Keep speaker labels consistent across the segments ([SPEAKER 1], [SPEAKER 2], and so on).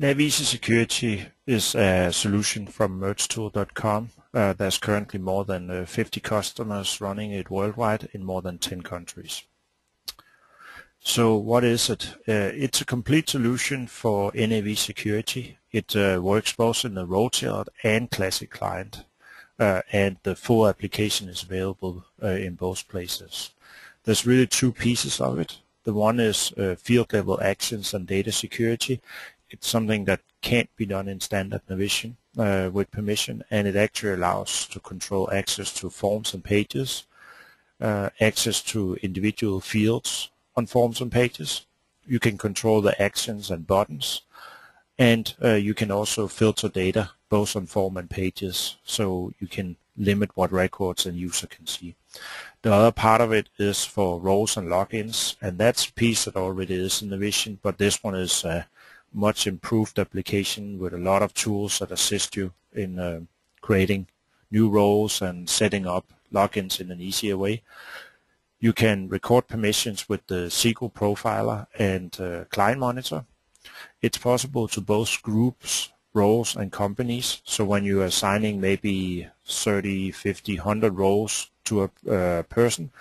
[SPEAKER 1] NAV Easy Security is a solution from mergetool.com. There's currently more than 50 customers running it worldwide in more than 10 countries. So what is it? It's a complete solution for NAV security. It works both in the RoleTailored and Classic client, and the full application is available in both places. There's really two pieces of it. The one is field level actions and data security. It's something that can't be done in standard Navision with permission, and it actually allows to control access to forms and pages, access to individual fields on forms and pages. You can control the actions and buttons, and you can also filter data both on form and pages, so you can limit what records a user can see. The other part of it is for roles and logins, and that's a piece that already is in Navision, but this one is much improved application with a lot of tools that assist you in creating new roles and setting up logins in an easier way. You can record permissions with the SQL profiler and client monitor. It's possible to both groups, roles and companies. So when you are assigning maybe 30, 50, 100 roles to a person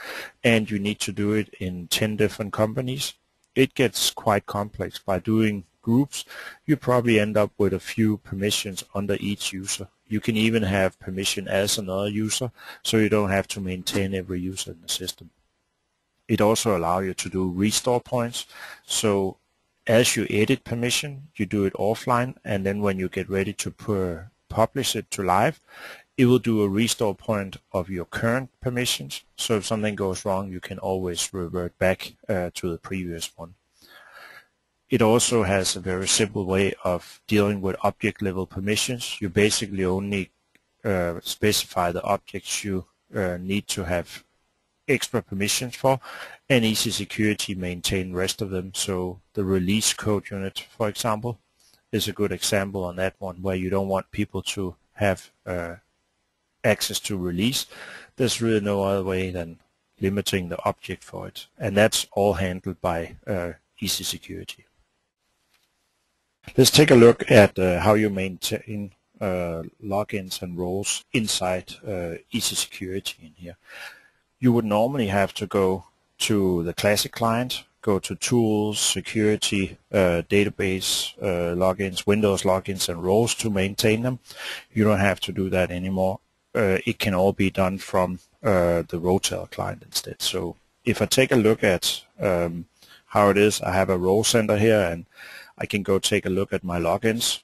[SPEAKER 1] and you need to do it in 10 different companies, it gets quite complex. By doing groups, you probably end up with a few permissions under each user. You can even have permission as another user, so you don't have to maintain every user in the system. It also allows you to do restore points, so as you edit permission, you do it offline, and then when you get ready to publish it to live, it will do a restore point of your current permissions, so if something goes wrong, you can always revert back to the previous one. It also has a very simple way of dealing with object level permissions. You basically only specify the objects you need to have extra permissions for, and Easy Security maintain the rest of them. So the release code unit, for example, is a good example on that one, where you don't want people to have access to release. There's really no other way than limiting the object for it, and that's all handled by Easy Security. Let's take a look at how you maintain logins and roles inside Easy Security in here. You would normally have to go to the Classic client, go to Tools, Security, Database, Logins, Windows Logins and Roles to maintain them. You don't have to do that anymore. It can all be done from the RoleTailored client instead. So if I take a look at how it is, I have a role center here, and I can go take a look at my logins,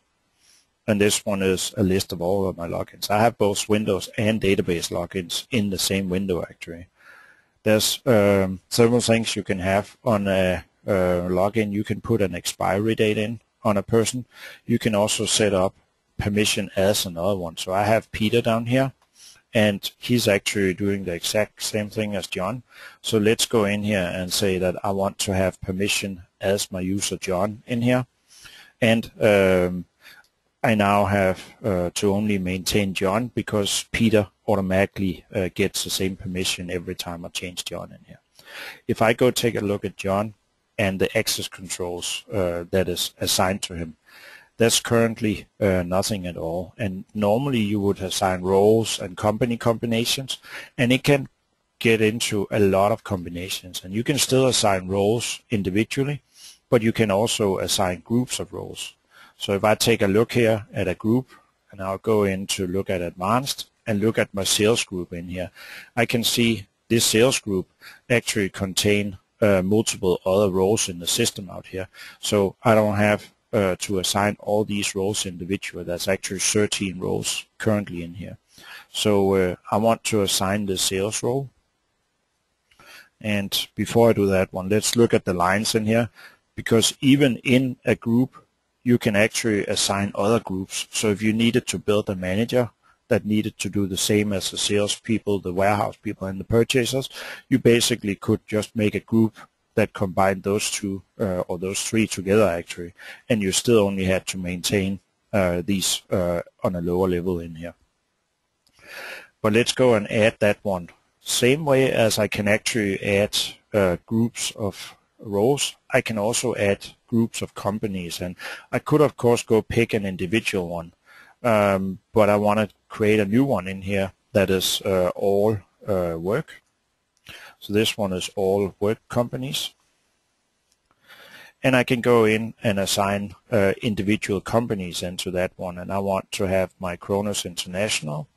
[SPEAKER 1] and this one is a list of all of my logins. I have both Windows and database logins in the same window actually. There's several things you can have on a login. You can put an expiry date in on a person. You can also set up permission as another one. So I have Peter down here, and he's actually doing the exact same thing as John. So let's go in here and say that I want to have permission as my user John in here, and I now have to only maintain John because Peter automatically gets the same permission every time I change John in here. If I go take a look at John and the access controls that is assigned to him, that's currently nothing at all. And normally you would assign roles and company combinations, and it can get into a lot of combinations. And you can still assign roles individually, but you can also assign groups of roles. So if I take a look here at a group, and I'll go in to look at advanced and look at my sales group in here, I can see this sales group actually contain multiple other roles in the system out here. So I don't have to assign all these roles individually. That's actually 13 roles currently in here. So I want to assign the sales role. And before I do that one, let's look at the lines in here, because even in a group, you can actually assign other groups. So if you needed to build a manager that needed to do the same as the salespeople, the warehouse people, and the purchasers, you basically could just make a group that combined those two or those three together actually, and you still only had to maintain these on a lower level in here. But let's go and add that one. Same way as I can actually add groups of roles, I can also add groups of companies, and I could of course go pick an individual one, but I want to create a new one in here that is all work. So this one is all work companies, and I can go in and assign individual companies into that one, and I want to have my Kronos International,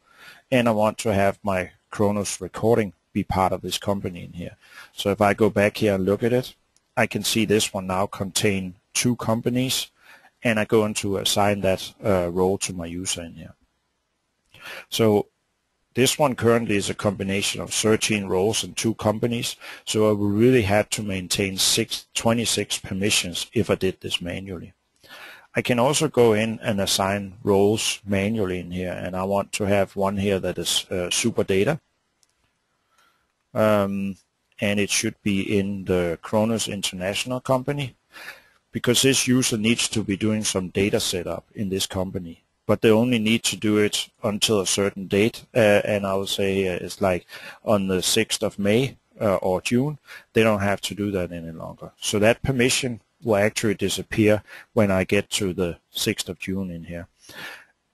[SPEAKER 1] and I want to have my Kronos Recording be part of this company in here. So if I go back here and look at it, I can see this one now contain 2 companies, and I go into assign that role to my user in here. So this one currently is a combination of 13 roles and 2 companies, so I would really have to maintain 26 permissions if I did this manually. I can also go in and assign roles manually in here, and I want to have one here that is super data, and it should be in the Kronos International company, because this user needs to be doing some data setup in this company, but they only need to do it until a certain date, and I would say it's like on the 6th of May or June. They don't have to do that any longer. So that permission will actually disappear when I get to the 6th of June in here.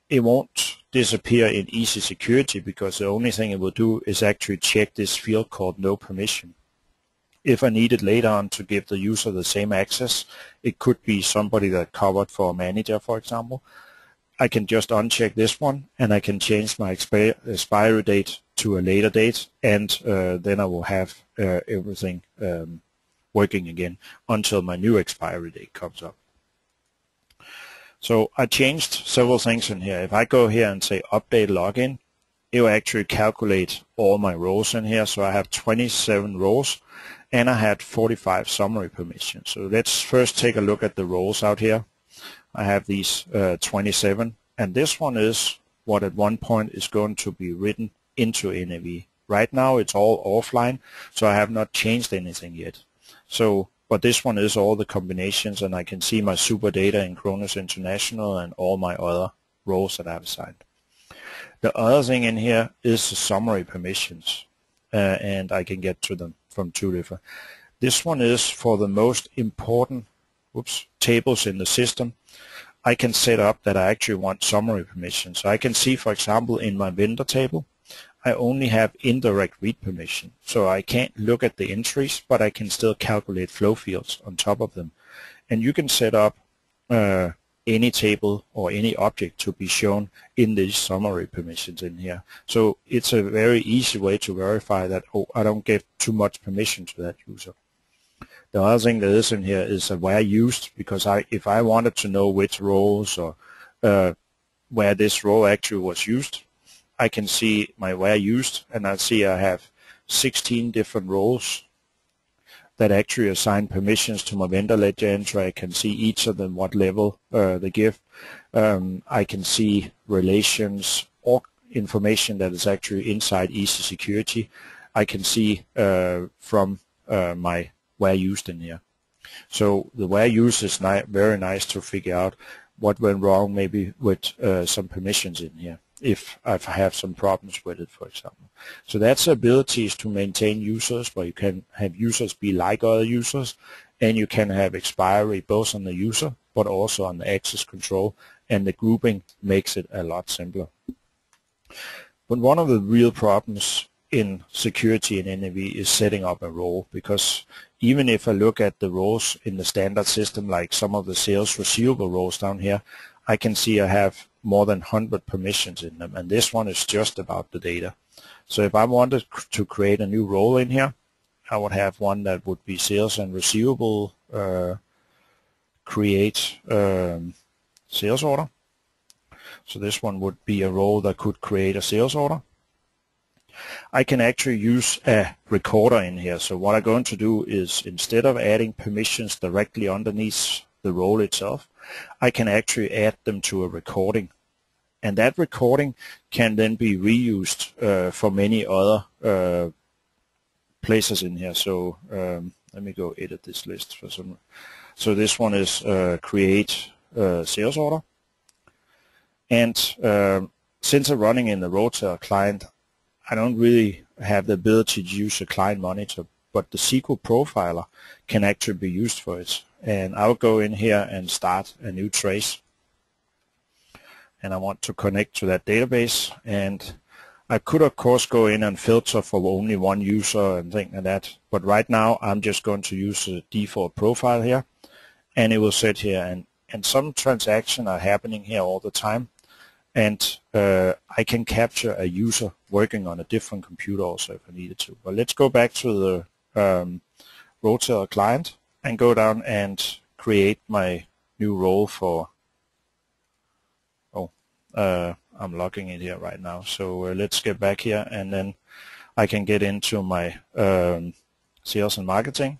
[SPEAKER 1] It won't disappear in Easy Security, because the only thing it will do is actually check this field called no permission. If I need it later on to give the user the same access, it could be somebody that covered for a manager, for example, I can just uncheck this one, and I can change my expiry date to a later date, and then I will have everything working again until my new expiry date comes up. So I changed several things in here. If I go here and say update login, it will actually calculate all my roles in here. So I have 27 roles, and I had 45 summary permissions. So let's first take a look at the roles out here. I have these 27, and this one is what at one point is going to be written into NAV. Right now it's all offline, so I have not changed anything yet. So, but this one is all the combinations, and I can see my super data in Kronos International and all my other roles that I've assigned. The other thing in here is the summary permissions, and I can get to them from 2 different. This one is for the most important tables in the system. I can set up that I actually want summary permissions. So I can see, for example, in my vendor table, I only have indirect read permission. So I can't look at the entries, but I can still calculate flow fields on top of them. And you can set up any table or any object to be shown in these summary permissions in here. So it's a very easy way to verify that, oh, I don't give too much permission to that user. The other thing that is in here is where used, because if I wanted to know which roles or where this role actually was used, I can see my where used, and I see I have 16 different roles that actually assign permissions to my vendor ledger entry. I can see each of them, what level they give. I can see relations or information that is actually inside Easy Security. I can see from my where used in here. So the where used is very nice to figure out what went wrong maybe with some permissions in here, if I have some problems with it, for example. So that's abilities to maintain users, where you can have users be like other users, and you can have expiry both on the user but also on the access control, and the grouping makes it a lot simpler. But one of the real problems in security in NAV is setting up a role, because even if I look at the roles in the standard system, like some of the sales receivable roles down here, I can see I have more than 100 permissions in them, and this one is just about the data. So if I wanted to create a new role in here, I would have one that would be sales and receivable, create sales order. So this one would be a role that could create a sales order. I can actually use a recorder in here. So what I'm going to do is, instead of adding permissions directly underneath the role itself, I can actually add them to a recording. And that recording can then be reused for many other places in here. So let me go edit this list for some. So this one is create sales order. And since I'm running in the RoleTailored client, I don't really have the ability to use a client monitor, but the SQL profiler can actually be used for it. and I'll go in here and start a new trace. And I want to connect to that database, and I could of course go in and filter for only one user and things like that, but right now I'm just going to use the default profile here, and it will sit here, and some transactions are happening here all the time, and I can capture a user working on a different computer also if I needed to. But let's go back to the RoleTailored client and go down and create my new role for I'm logging in here right now, so let's get back here, and then I can get into my sales and marketing,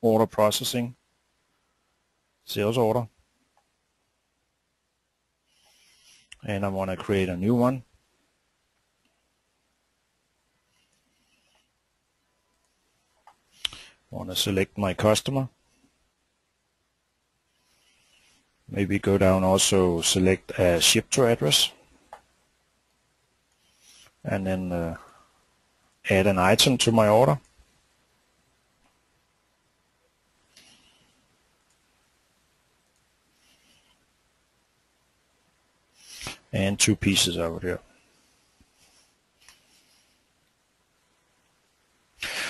[SPEAKER 1] order processing, sales order, and I want to create a new one. I want to select my customer. Maybe go down, also select a ship to address, and then add an item to my order. And 2 pieces over here.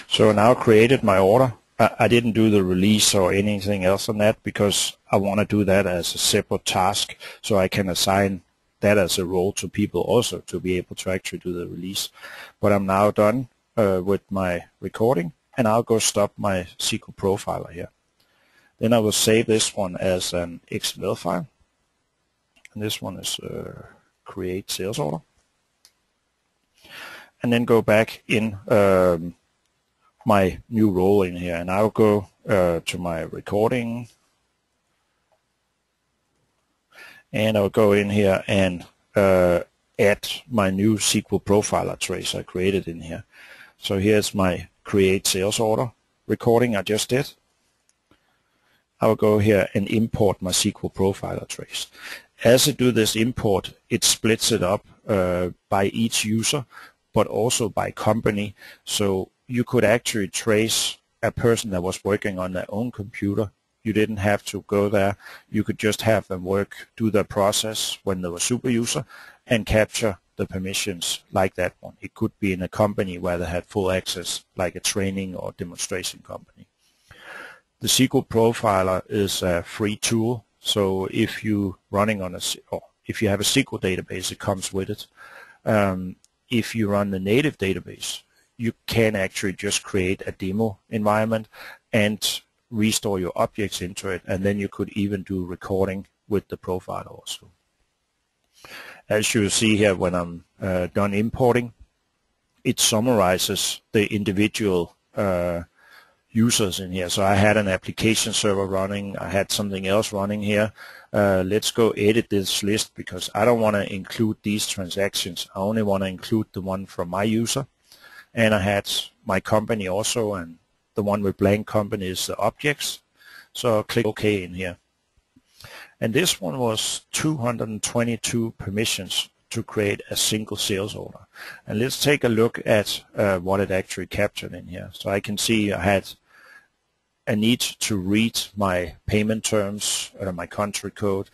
[SPEAKER 1] So now I created my order. I didn't do the release or anything else on that because I want to do that as a separate task, so I can assign that as a role to people also to be able to actually do the release. But I'm now done with my recording, and I'll go stop my SQL profiler here. Then I will save this one as an XML file, and this one is create sales order, and then go back in my new role in here, and I'll go to my recording, and I'll go in here and add my new SQL profiler trace I created in here. So here's my create sales order recording I just did. I'll go here and import my SQL profiler trace. As I do this import, it splits it up by each user, but also by company. So you could actually trace a person that was working on their own computer. You didn't have to go there. You could just have them do their process when they were super user and capture the permissions like that one. It could be in a company where they had full access, like a training or demonstration company. The SQL Profiler is a free tool, so if you running on if you have a SQL database, it comes with it. If you run the native database, you can actually just create a demo environment and restore your objects into it, and then you could even do recording with the profile also. As you see here, when I'm done importing, it summarizes the individual users in here. So I had an application server running, I had something else running here. Let's go edit this list because I don't want to include these transactions. I only want to include the one from my user. And I had my company also, and the one with blank company is the objects. So I'll click OK in here. And this one was 222 permissions to create a single sales order. And let's take a look at what it actually captured in here. So I can see I had a need to read my payment terms, my country code,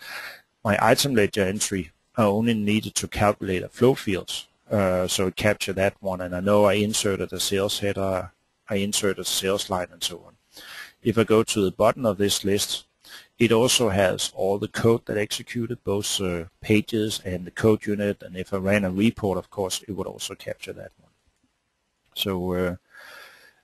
[SPEAKER 1] my item ledger entry. I only needed to calculate a flow fields. So it captured that one, and I know I inserted a sales header, I inserted a sales line, and so on. If I go to the bottom of this list, it also has all the code that executed, both pages and the code unit, and if I ran a report, of course, it would also capture that one. So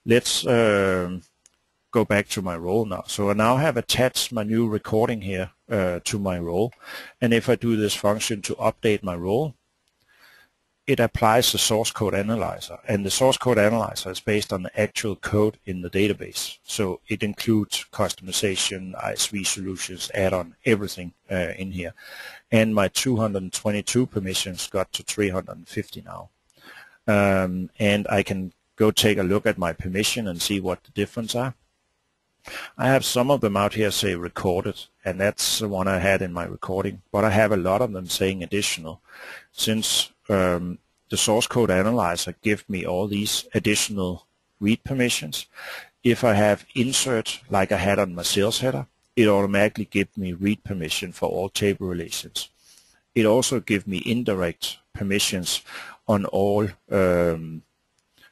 [SPEAKER 1] let's go back to my role now. So I now have attached my new recording here to my role, and if I do this function to update my role, it applies the source code analyzer, and the source code analyzer is based on the actual code in the database. So it includes customization, ISV solutions, add-on, everything in here. And my 222 permissions got to 350 now. And I can go take a look at my permission and see what the difference are. I have some of them out here say recorded, and that's the one I had in my recording, but I have a lot of them saying additional. Since the source code analyzer gives me all these additional read permissions, if I have insert like I had on my sales header, it automatically gives me read permission for all table relations. It also gives me indirect permissions on all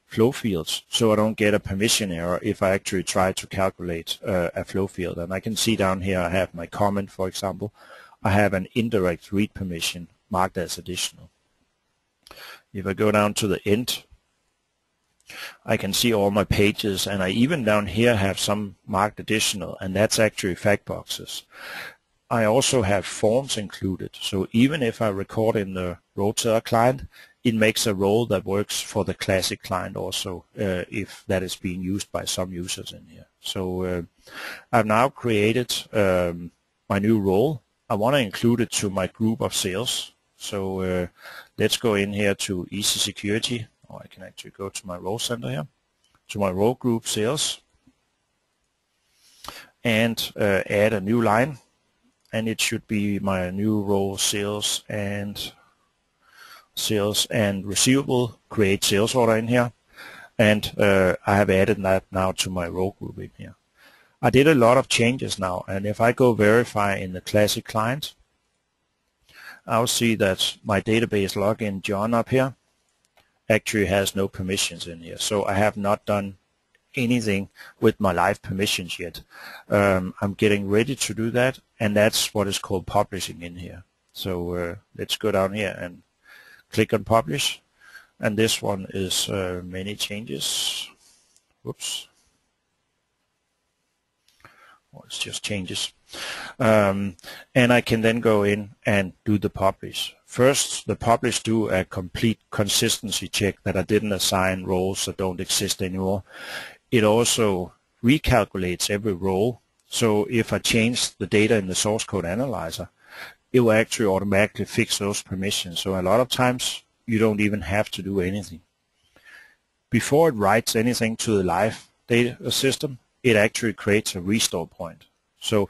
[SPEAKER 1] flow fields, so I don't get a permission error if I actually try to calculate a flow field. And I can see down here I have my comment, for example. I have an indirect read permission marked as additional. If I go down to the end, I can see all my pages, and I even down here have some marked additional, and that's actually fact boxes. I also have forms included, so even if I record in the RoleTailored client, it makes a role that works for the Classic client also, if that is being used by some users in here. So I've now created my new role. I want to include it to my group of sales. So let's go in here to Easy Security, or I can actually go to my role center here, to my role group sales, and add a new line. And it should be my new role sales and receivable, create sales order in here, and I have added that now to my role group in here. I did a lot of changes now, and if I go verify in the Classic client, I'll see that my database login John up here actually has no permissions in here, so I have not done anything with my live permissions yet. I'm getting ready to do that, and that's what is called publishing in here. So let's go down here and click on publish, and this one is many changes. Whoops. Well, it's just changes. And I can then go in and do the publish. First, the publish do a complete consistency check that I didn't assign roles that don't exist anymore. It also recalculates every role. So if I change the data in the source code analyzer, it will actually automatically fix those permissions. So a lot of times you don't even have to do anything. Before it writes anything to the live data system, it actually creates a restore point. So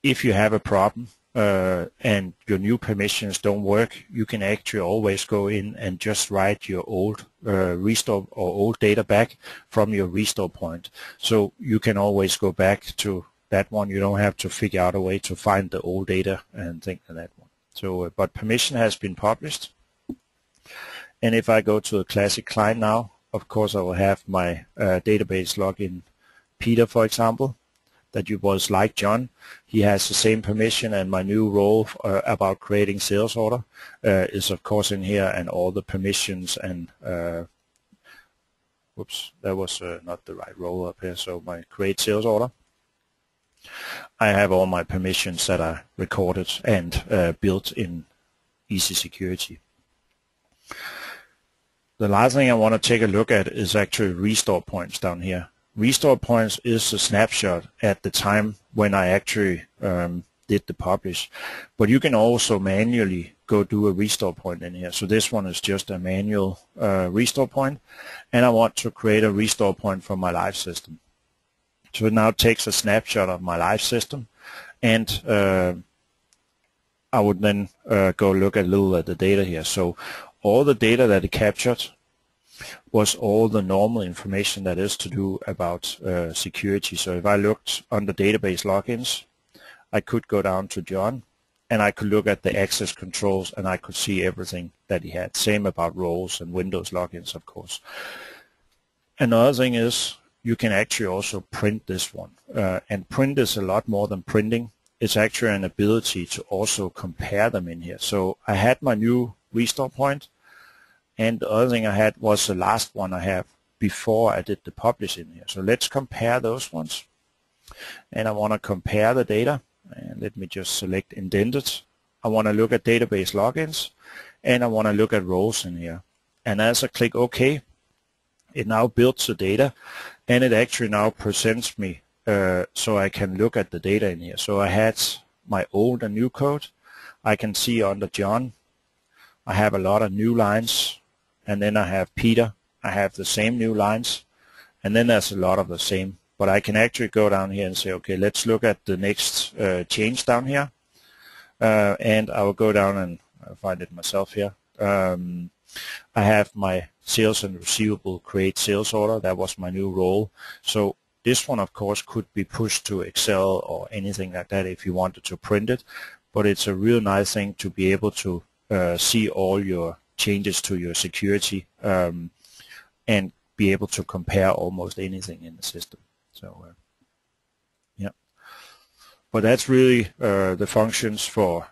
[SPEAKER 1] if you have a problem and your new permissions don't work, you can actually always go in and just write your old restore or old data back from your restore point. So you can always go back to that one. You don't have to figure out a way to find the old data and think of that one. So, but permission has been published. And if I go to the Classic client now, of course I will have my database login Peter, for example, that was like John. He has the same permission, and my new role about creating sales order is of course in here, and all the permissions and whoops, that was not the right role up here. So my create sales order, I have all my permissions that are recorded and built in Easy Security. The last thing I want to take a look at is actually restore points down here. Restore points is a snapshot at the time when I actually did the publish, but you can also manually go do a restore point in here. So this one is just a manual restore point, and I want to create a restore point for my live system. So it now takes a snapshot of my live system, and I would then go look a little at the data here. So all the data that it captured was all the normal information that is to do about security. So if I looked under database logins, I could go down to John, and I could look at the access controls, and I could see everything that he had. Same about roles and Windows logins, of course. Another thing is you can actually also print this one. And print is a lot more than printing. It's actually an ability to also compare them in here. So I had my new restore point, and the other thing I had was the last one I have before I did the publish in here. So let's compare those ones. And I want to compare the data. And let me just select indented. I want to look at database logins, and I want to look at roles in here. And as I click OK, it now builds the data, and it actually now presents me so I can look at the data in here. So I had my old and new code. I can see under John, I have a lot of new lines. And then I have Peter, I have the same new lines, and then there's a lot of the same. But I can actually go down here and say, okay, let's look at the next change down here. And I will go down and I'll find it myself here. I have my sales and receivable create sales order. That was my new role. So This one, of course, could be pushed to Excel or anything like that if you wanted to print it, but it's a real nice thing to be able to see all your changes to your security and be able to compare almost anything in the system. So, yeah. But that's really the functions for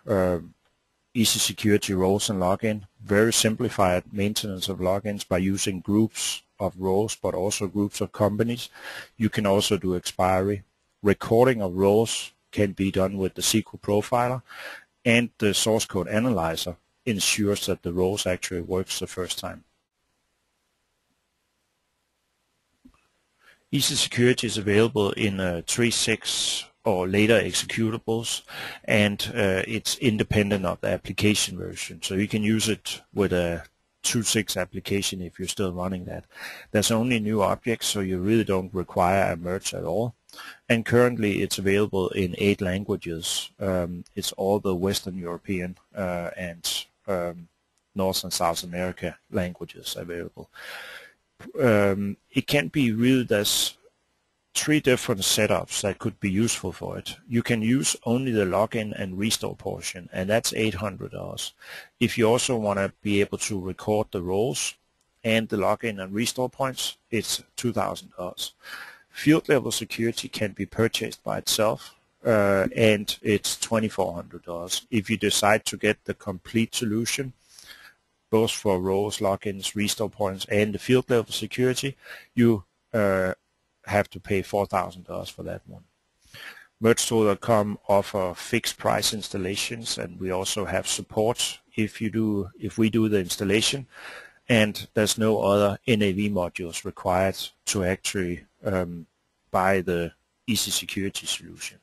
[SPEAKER 1] Easy Security roles and login. Very simplified maintenance of logins by using groups of roles, but also groups of companies. You can also do expiry. Recording of roles can be done with the SQL profiler, and the source code analyzer ensures that the roles actually works the first time. Easy Security is available in 3.6 or later executables, and it's independent of the application version. So you can use it with a 2.6 application if you're still running that. There's only new objects, so you really don't require a merge at all. And currently it's available in 8 languages. It's all the Western European and North and South America languages available. It can be really, there's 3 different setups that could be useful for it. You can use only the login and restore portion, and that's $800. If you also want to be able to record the roles and the login and restore points, it's $2,000. Field level security can be purchased by itself, and it's $2,400. If you decide to get the complete solution, both for roles, logins, restore points, and the field level security, you have to pay $4,000 for that one. MergeTool.com offer fixed price installations, and we also have support if we do the installation, and there's no other NAV modules required to actually buy the Easy Security solution.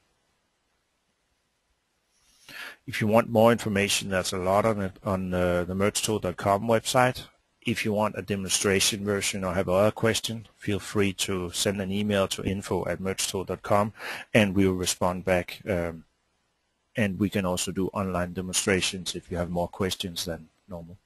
[SPEAKER 1] If you want more information, there's a lot on it on the MergeTool.com website. If you want a demonstration version or have other questions, feel free to send an email to info@mergetool.com, and we will respond back. And we can also do online demonstrations if you have more questions than normal.